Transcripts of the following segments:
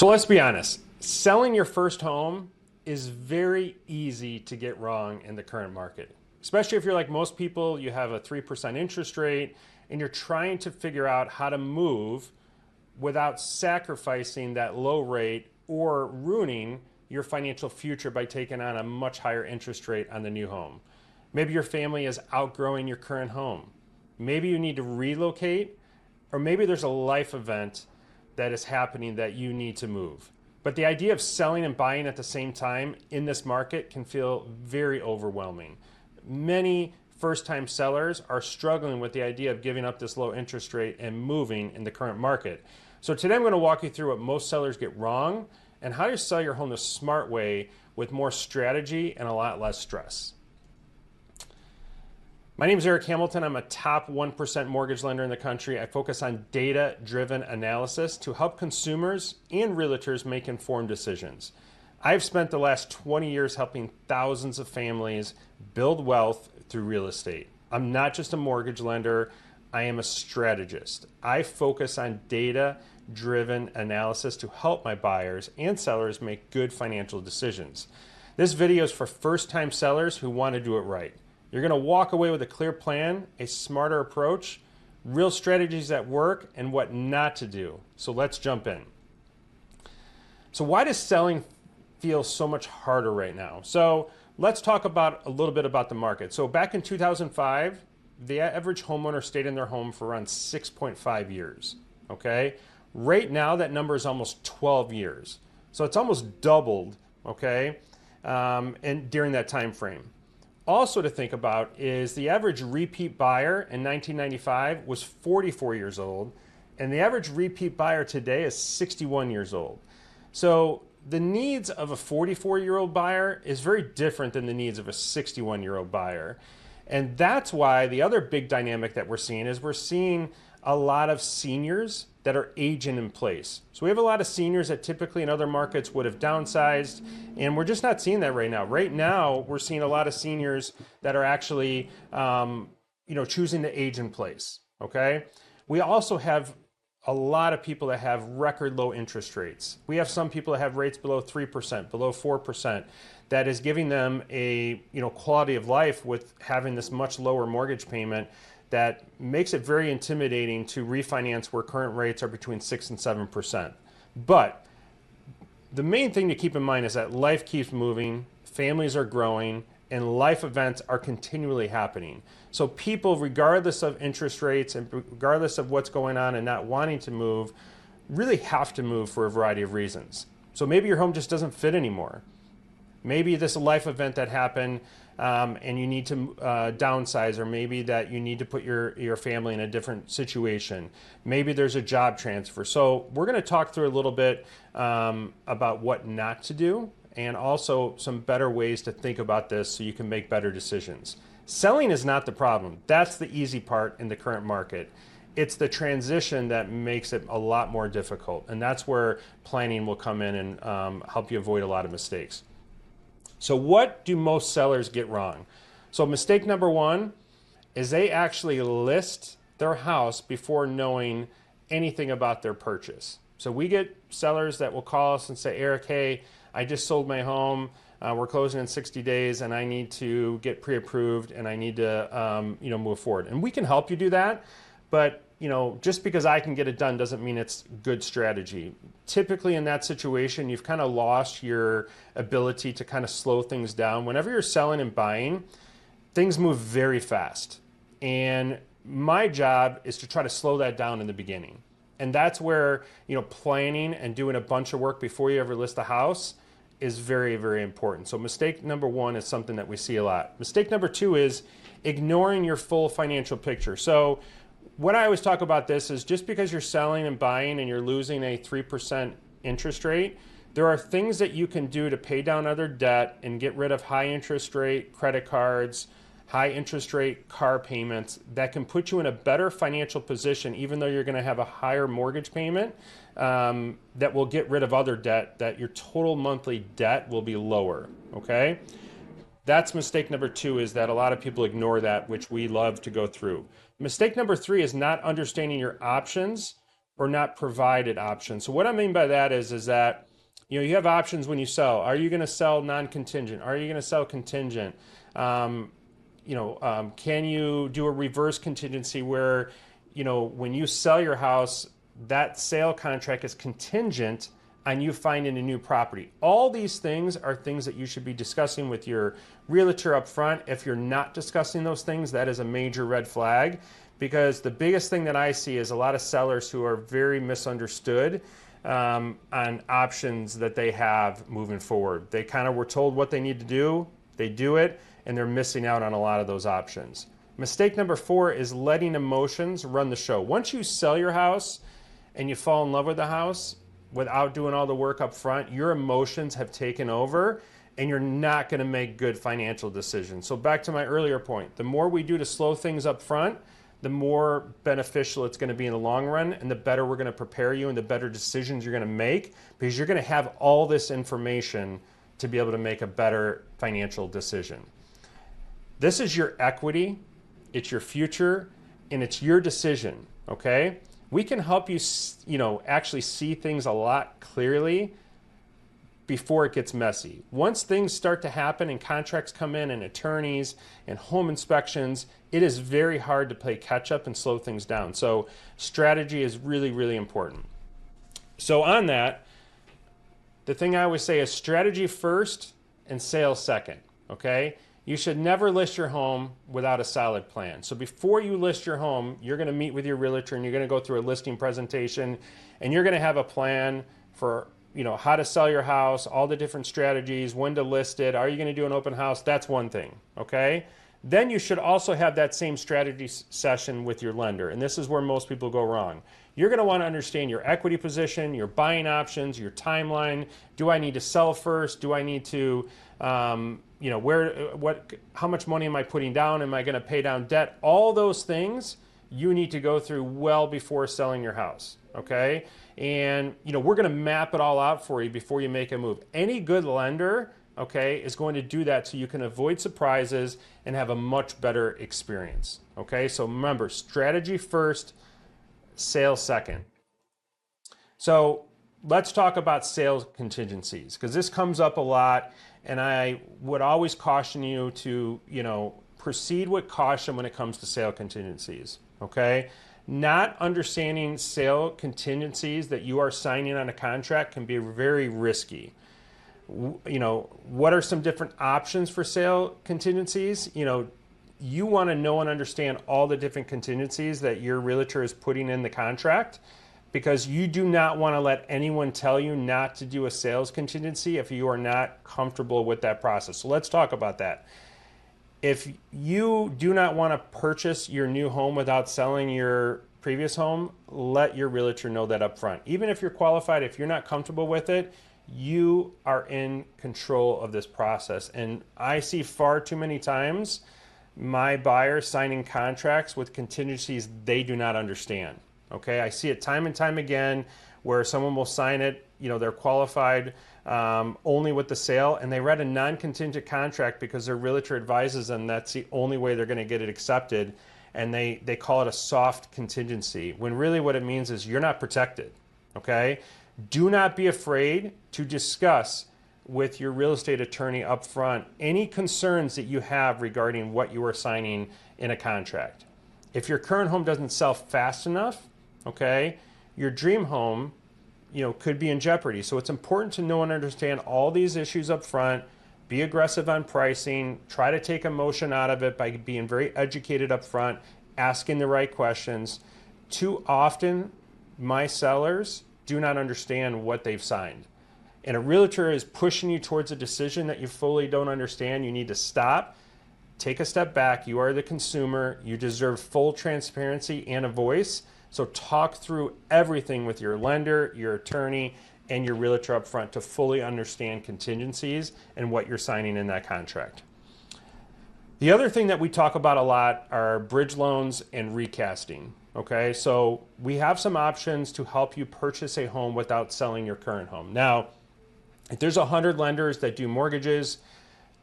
So let's be honest, selling your first home is very easy to get wrong in the current market. Especially if you're like most people, you have a 3% interest rate and you're trying to figure out how to move without sacrificing that low rate or ruining your financial future by taking on a much higher interest rate on the new home. Maybe your family is outgrowing your current home. Maybe you need to relocate, or maybe there's a life event that is happening that you need to move. But the idea of selling and buying at the same time in this market can feel very overwhelming. Many first-time sellers are struggling with the idea of giving up this low interest rate and moving in the current market. So today I'm going to walk you through what most sellers get wrong and how to sell your home the smart way with more strategy and a lot less stress. My name is Eric Hamilton. I'm a top 1% mortgage lender in the country. I focus on data-driven analysis to help consumers and realtors make informed decisions. I've spent the last 20 years helping thousands of families build wealth through real estate. I'm not just a mortgage lender, I am a strategist. I focus on data-driven analysis to help my buyers and sellers make good financial decisions. This video is for first-time sellers who want to do it right. You're going to walk away with a clear plan, a smarter approach, real strategies that work, and what not to do. So let's jump in. So why does selling feel so much harder right now? So let's talk about a little bit about the market. So back in 2005, the average homeowner stayed in their home for around 6.5 years. Okay? Right now, that number is almost 12 years. So it's almost doubled, okay, and during that time frame. Also to think about is the average repeat buyer in 1995 was 44 years old, and the average repeat buyer today is 61 years old. So the needs of a 44-year-old buyer is very different than the needs of a 61-year-old buyer. And that's why the other big dynamic that we're seeing is we're seeing a lot of seniors that are aging in place. So we have a lot of seniors that typically in other markets would have downsized, and we're just not seeing that right now. Right now, we're seeing a lot of seniors that are actually, choosing to age in place, okay? We also have a lot of people that have record low interest rates. We have some people that have rates below 3%, below 4%, that is giving them a quality of life with having this much lower mortgage payment that makes it very intimidating to refinance where current rates are between 6 and 7%. But the main thing to keep in mind is that life keeps moving, families are growing, and life events are continually happening. So people, regardless of interest rates and regardless of what's going on and not wanting to move, really have to move for a variety of reasons. So maybe your home just doesn't fit anymore. Maybe this life event that happened and you need to downsize, or maybe that you need to put your family in a different situation. Maybe there's a job transfer. So we're going to talk through a little bit about what not to do, and also some better ways to think about this so you can make better decisions. Selling is not the problem. That's the easy part in the current market. It's the transition that makes it a lot more difficult, and that's where planning will come in and help you avoid a lot of mistakes. So what do most sellers get wrong? So mistake number one is they actually list their house before knowing anything about their purchase. So we get sellers that will call us and say, Eric, hey, I just sold my home. We're closing in 60 days and I need to get pre-approved and I need to move forward. And we can help you do that. But just because I can get it done doesn't mean it's good strategy. Typically in that situation, you've kind of lost your ability to kind of slow things down. Whenever you're selling and buying, things move very fast. And my job is to try to slow that down in the beginning. And that's where, planning and doing a bunch of work before you ever list a house is very, very important. So mistake number one is something that we see a lot. Mistake number two is ignoring your full financial picture. So what I always talk about this is just because you're selling and buying and you're losing a 3% interest rate, there are things that you can do to pay down other debt and get rid of high interest rate credit cards, high interest rate car payments that can put you in a better financial position, even though you're going to have a higher mortgage payment, that will get rid of other debt, that your total monthly debt will be lower, okay? That's mistake number two, is that a lot of people ignore that, which we love to go through. Mistake number three is not understanding your options or not provided options. So what I mean by that is that you have options when you sell. Are you going to sell non-contingent? Are you going to sell contingent? Can you do a reverse contingency where, when you sell your house, that sale contract is contingent on you finding a new property? All these things are things that you should be discussing with your realtor up front. If you're not discussing those things, that is a major red flag, because the biggest thing that I see is a lot of sellers who are very misunderstood on options that they have moving forward. They kind of were told what they need to do, they do it, and they're missing out on a lot of those options. Mistake number 4 is letting emotions run the show. Once you sell your house and you fall in love with the house without doing all the work up front, your emotions have taken over and you're not going to make good financial decisions. So back to my earlier point, the more we do to slow things up front, the more beneficial it's going to be in the long run, and the better we're going to prepare you and the better decisions you're going to make, because you're going to have all this information to be able to make a better financial decision. This is your equity, it's your future, and it's your decision, okay? We can help you, actually see things a lot clearly before it gets messy. Once things start to happen and contracts come in and attorneys and home inspections, it is very hard to play catch up and slow things down. So strategy is really, really important. So on that, the thing I always say is strategy first and sales second, okay? You should never list your home without a solid plan. So before you list your home, you're going to meet with your realtor and you're going to go through a listing presentation, and you're going to have a plan for how to sell your house, all the different strategies, when to list it, are you going to do an open house? That's one thing, okay? Then you should also have that same strategy session with your lender, and this is where most people go wrong. You're going to want to understand your equity position, your buying options, your timeline. Do I need to sell first? Do I need to, how much money am I putting down? Am I going to pay down debt? All those things you need to go through well before selling your house, okay? And we're going to map it all out for you before you make a move. Any good lender, okay, is going to do that so you can avoid surprises and have a much better experience, okay? So remember, strategy first, sales second. So let's talk about sales contingencies, because this comes up a lot, and I would always caution you to, proceed with caution when it comes to sale contingencies, okay? Not understanding sale contingencies that you are signing on a contract can be very risky. What are some different options for sale contingencies? You want to know and understand all the different contingencies that your realtor is putting in the contract, because you do not want to let anyone tell you not to do a sales contingency if you are not comfortable with that process. So let's talk about that. If you do not want to purchase your new home without selling your previous home, let your realtor know that up front. Even if you're qualified, if you're not comfortable with it, you are in control of this process. And I see far too many times my buyers signing contracts with contingencies they do not understand. Okay, I see it time and time again where someone will sign it, they're qualified only with the sale, and they read a non-contingent contract because their realtor advises them that's the only way they're going to get it accepted, and they call it a soft contingency, when really what it means is you're not protected, okay? Do not be afraid to discuss with your real estate attorney up front any concerns that you have regarding what you are signing in a contract. If your current home doesn't sell fast enough, okay, your dream home could be in jeopardy. So it's important to know and understand all these issues up front. Be aggressive on pricing. Try to take emotion out of it by being very educated up front, asking the right questions. Too often, my sellers do not understand what they've signed. And a realtor is pushing you towards a decision that you fully don't understand. You need to stop, take a step back. You are the consumer. You deserve full transparency and a voice. So talk through everything with your lender, your attorney, and your realtor up front to fully understand contingencies and what you're signing in that contract. The other thing that we talk about a lot are bridge loans and recasting. Okay, so we have some options to help you purchase a home without selling your current home. Now, if there's 100 lenders that do mortgages,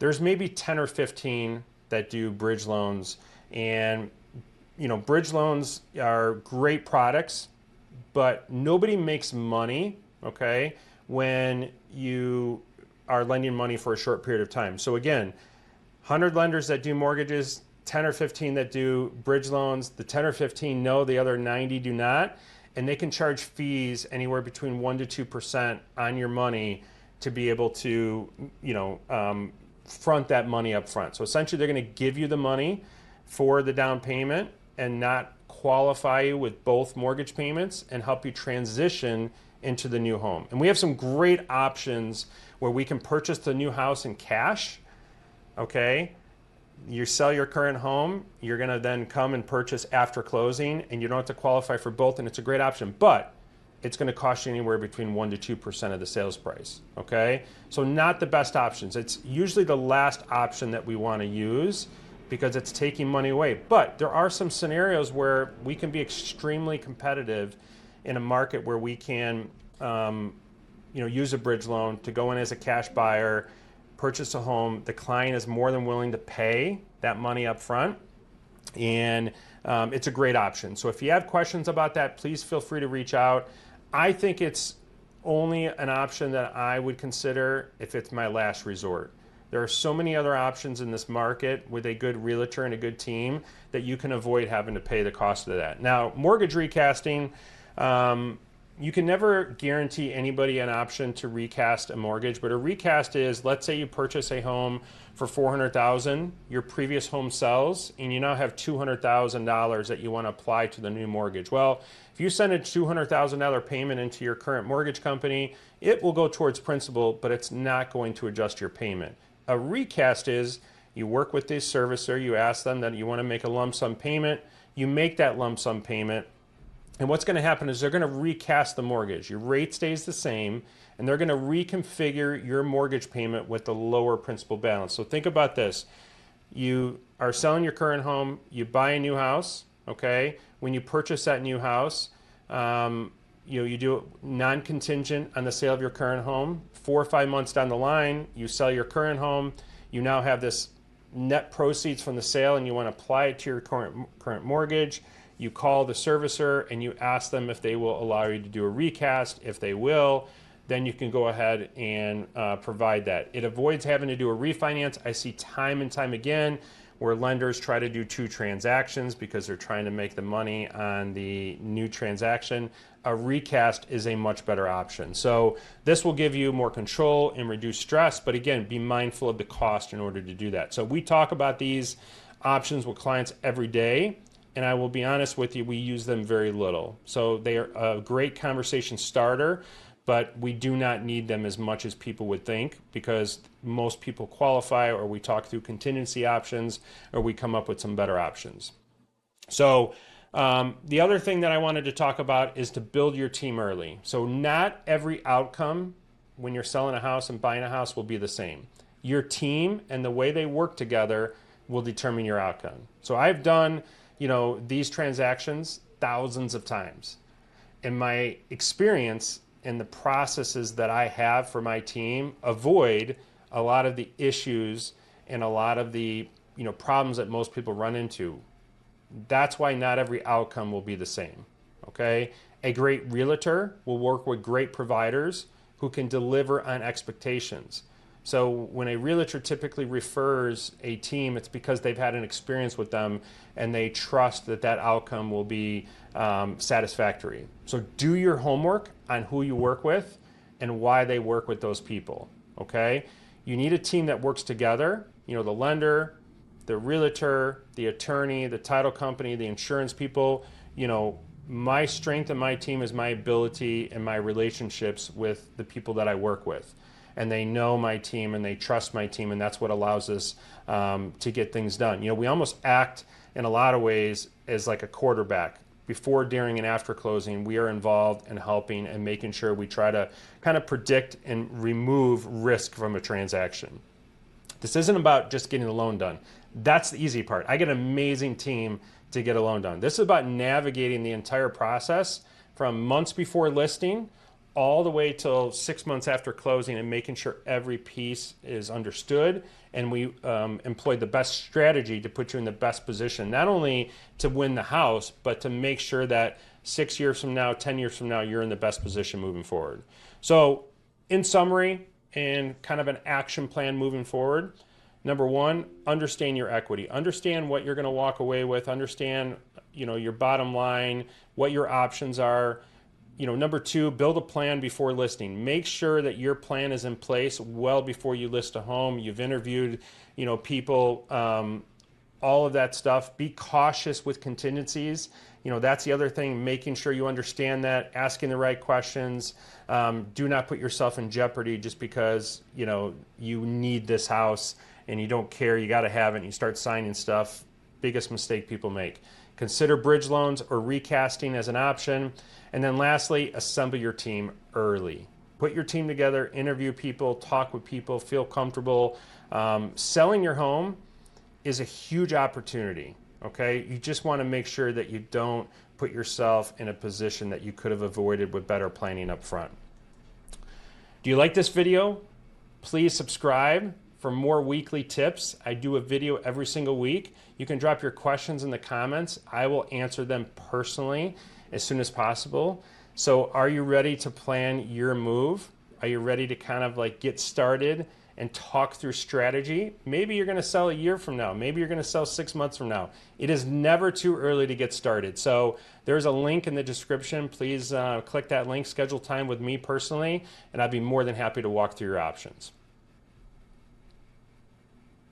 there's maybe 10 or 15 that do bridge loans. And bridge loans are great products. but nobody makes money, okay, when you are lending money for a short period of time. So again, 100 lenders that do mortgages, 10 or 15 that do bridge loans, the 10 or 15 know, the other 90 do not, and they can charge fees anywhere between 1% to 2% on your money to be able to, front that money up front. So essentially they're going to give you the money for the down payment and not qualify you with both mortgage payments and help you transition into the new home. And we have some great options where we can purchase the new house in cash, okay? You sell your current home, you're gonna then come and purchase after closing, and you don't have to qualify for both, and it's a great option, but it's gonna cost you anywhere between 1% to 2% of the sales price, okay? So not the best options. It's usually the last option that we wanna use because it's taking money away. But there are some scenarios where we can be extremely competitive in a market where we can use a bridge loan to go in as a cash buyer, purchase a home. The client is more than willing to pay that money up front, and it's a great option. So if you have questions about that, please feel free to reach out. I think it's only an option that I would consider if it's my last resort. There are so many other options in this market with a good realtor and a good team that you can avoid having to pay the cost of that. Now, mortgage recasting, you can never guarantee anybody an option to recast a mortgage, but a recast is, let's say you purchase a home for $400,000, your previous home sells, and you now have $200,000 that you want to apply to the new mortgage. Well, if you send a $200,000 payment into your current mortgage company, it will go towards principal, but it's not going to adjust your payment. A recast is, you work with this servicer, you ask them that you want to make a lump sum payment, you make that lump sum payment, and what's going to happen is they're going to recast the mortgage. Your rate stays the same, and they're going to reconfigure your mortgage payment with the lower principal balance. So think about this. You are selling your current home, you buy a new house, okay? When you purchase that new house, you do non-contingent on the sale of your current home. 4 or 5 months down the line, you sell your current home, you now have this net proceeds from the sale and you want to apply it to your current mortgage. You call the servicer and you ask them if they will allow you to do a recast. If they will, then you can go ahead and provide that. It avoids having to do a refinance. I see time and time again where lenders try to do 2 transactions because they're trying to make the money on the new transaction. A recast is a much better option. So this will give you more control and reduce stress, but again, be mindful of the cost in order to do that. So we talk about these options with clients every day, and I will be honest with you, we use them very little. So they are a great conversation starter, but we do not need them as much as people would think because most people qualify, or we talk through contingency options, or we come up with some better options. So the other thing that I wanted to talk about is to build your team early. So not every outcome when you're selling a house and buying a house will be the same. Your team and the way they work together will determine your outcome. So I've done, these transactions thousands of times. In my experience and the processes that I have for my team avoid a lot of the issues and a lot of the problems that most people run into. That's why not every outcome will be the same, okay? A great realtor will work with great providers who can deliver on expectations. So when a realtor typically refers a team, it's because they've had an experience with them and they trust that that outcome will be satisfactory. So do your homework on who you work with and why they work with those people, okay? You need a team that works together, the lender, the realtor, the attorney, the title company, the insurance people. My strength in my team is my ability and my relationships with the people that I work with. And they know my team and they trust my team, and that's what allows us to get things done. We almost act in a lot of ways as like a quarterback. Before, during, and after closing, we are involved in helping and making sure we try to kind of predict and remove risk from a transaction. This isn't about just getting the loan done. That's the easy part. I get an amazing team to get a loan done. This is about navigating the entire process from months before listing all the way till 6 months after closing and making sure every piece is understood, and we employ the best strategy to put you in the best position, not only to win the house, but to make sure that 6 years from now, 10 years from now, you're in the best position moving forward. So in summary, and kind of an action plan moving forward, number one, understand your equity. Understand what you're going to walk away with. Understand, your bottom line, what your options are. Number two, build a plan before listing. Make sure that your plan is in place well before you list a home. You've interviewed, people, all of that stuff. Be cautious with contingencies. That's the other thing, making sure you understand that, asking the right questions. Do not put yourself in jeopardy just because, you need this house and you don't care, you got to have it, and you start signing stuff. Biggest mistake people make. Consider bridge loans or recasting as an option. And then lastly, assemble your team early. Put your team together, interview people, talk with people, feel comfortable. Selling your home is a huge opportunity, okay? You just want to make sure that you don't put yourself in a position that you could have avoided with better planning up front. Do you like this video? Please subscribe for more weekly tips. I do a video every single week. You can drop your questions in the comments. I will answer them personally as soon as possible. So are you ready to plan your move? Are you ready to kind of like get started and talk through strategy? Maybe you're going to sell a year from now. Maybe you're going to sell 6 months from now. It is never too early to get started. So there's a link in the description. Please click that link, schedule time with me personally, and I'd be more than happy to walk through your options.